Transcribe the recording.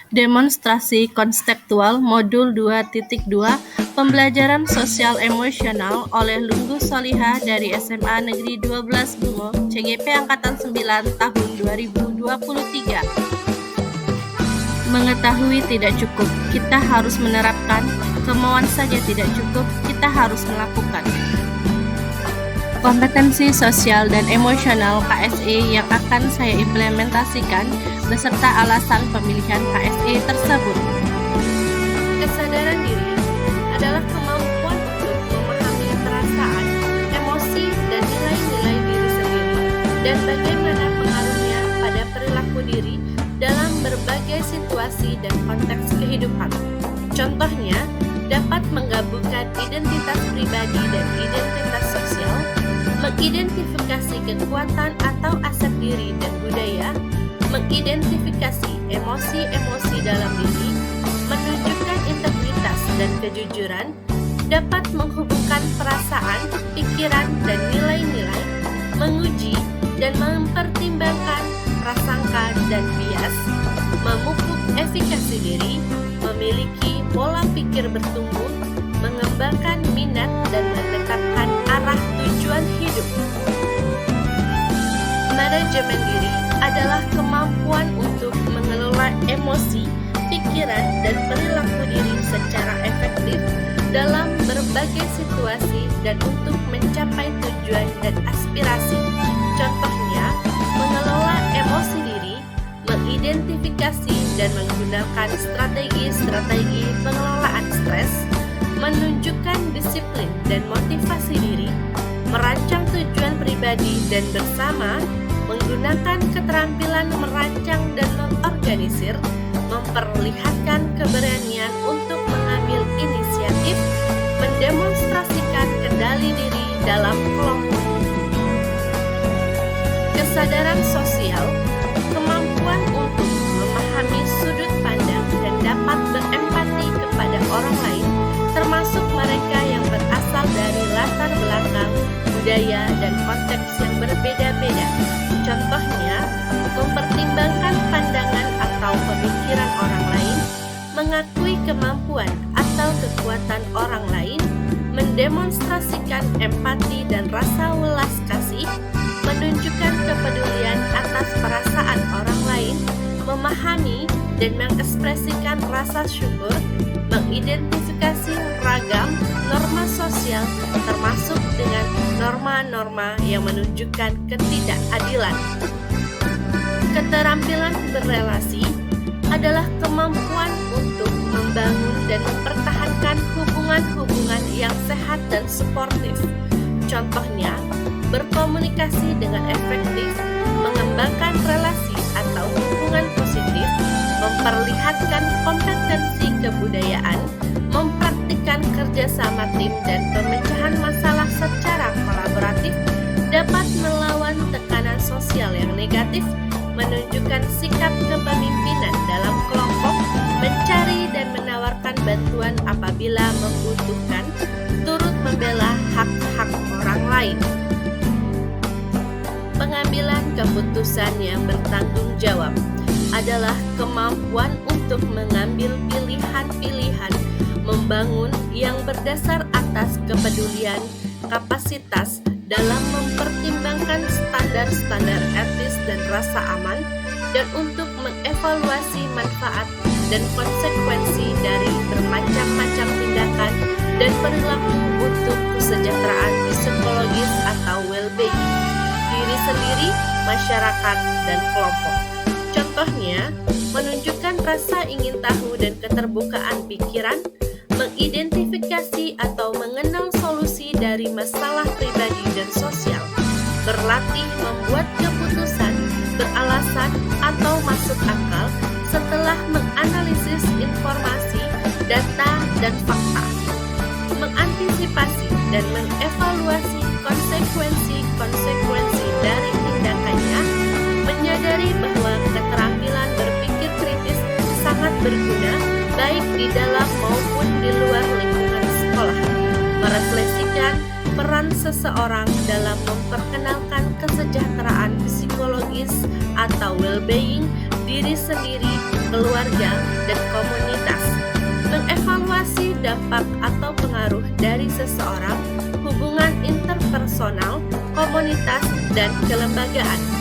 Demonstrasi konseptual Modul 2.2 Pembelajaran Sosial Emosional oleh Lunggu Solihah dari SMA Negeri 12 Bungo, CGP Angkatan 9 tahun 2023. Mengetahui tidak cukup, kita harus menerapkan. Kemauan saja tidak cukup, kita harus melakukan. Kompetensi sosial dan emosional KSE yang akan saya implementasikan beserta alasan pemilihan KSE tersebut. Kesadaran diri adalah kemampuan untuk memahami perasaan, emosi, dan nilai-nilai diri sendiri dan bagaimana pengaruhnya pada perilaku diri dalam berbagai situasi dan konteks kehidupan. Contohnya, dapat menggabungkan identitas pribadi dan identitas sosial, mengidentifikasi kekuatan atau aset diri dan budaya, mengidentifikasi emosi-emosi dalam diri, menunjukkan integritas dan kejujuran, dapat menghubungkan perasaan, pikiran, dan nilai-nilai, menguji dan mempertimbangkan prasangka dan bias, memupuk efikasi diri, memiliki pola pikir bertumbuh, mengembangkan minat dan menetapkan arah tujuan hidup. Manajemen diri adalah kemampuan untuk mengelola emosi, pikiran, dan perilaku diri secara efektif dalam berbagai situasi dan untuk mencapai tujuan dan aspirasi. Contohnya, mengelola emosi diri, mengidentifikasi dan menggunakan strategi-strategi pengelolaan stres, menunjukkan disiplin dan motivasi diri, merancang tujuan pribadi dan bersama, menggunakan keterampilan merancang dan mengorganisir, memperlihatkan keberanian untuk mengambil inisiatif, mendemonstrasikan kendali diri dalam kelompok. Kesadaran sosial, kemampuan untuk memahami sudut pandang dan dapat berempati kepada orang lain, termasuk mereka yang berasal dari latar belakang, budaya, dan konteks yang berbeda-beda. Contohnya, mempertimbangkan pandangan atau pemikiran orang lain, mengakui kemampuan atau kekuatan orang lain, mendemonstrasikan empati dan rasa welas kasih, menunjukkan kepedulian atas perasaan orang lain, memahami dan mengekspresikan rasa syukur, mengidentifikasi ragam norma sosial termasuk dengan norma-norma yang menunjukkan ketidakadilan. Keterampilan berelasi adalah kemampuan untuk membangun dan mempertahankan hubungan-hubungan yang sehat dan suportif. Contohnya, berkomunikasi dengan efektif, mengembangkan relasi atau hubungan positif, memperlihatkan kompetensi kebudayaan, mempraktikkan kerjasama tim dan pemecahan masalah secara kolaboratif, dapat melawan tekanan sosial yang negatif, menunjukkan sikap kepemimpinan dalam kelompok, mencari dan menawarkan bantuan apabila membutuhkan, turut membela hak-hak orang lain. Pengambilan keputusan yang bertanggung jawab adalah kemampuan untuk mengambil pilihan-pilihan membangun yang berdasar atas kepedulian, kapasitas dalam mempertimbangkan standar-standar etis dan rasa aman, dan untuk mengevaluasi manfaat dan konsekuensi dari bermacam-macam tindakan dan perilaku untuk kesejahteraan psikologis atau well-being diri sendiri, masyarakat, dan kelompok. Contohnya, menunjukkan rasa ingin tahu dan keterbukaan pikiran, mengidentifikasi atau mengenal solusi dari masalah pribadi dan sosial, berlatih membuat keputusan, beralasan atau masuk akal setelah menganalisis informasi, data, dan fakta, mengantisipasi dan mengevaluasi konsekuensi-konsekuensi dari tindakannya, menyadari bahwa keterampilan berpikir kritis sangat berguna baik di dalam maupun di luar lingkungan sekolah, merefleksikan peran seseorang dalam memperkenalkan kesejahteraan psikologis atau well-being diri sendiri, keluarga, personal, komunitas, dan kelembagaan.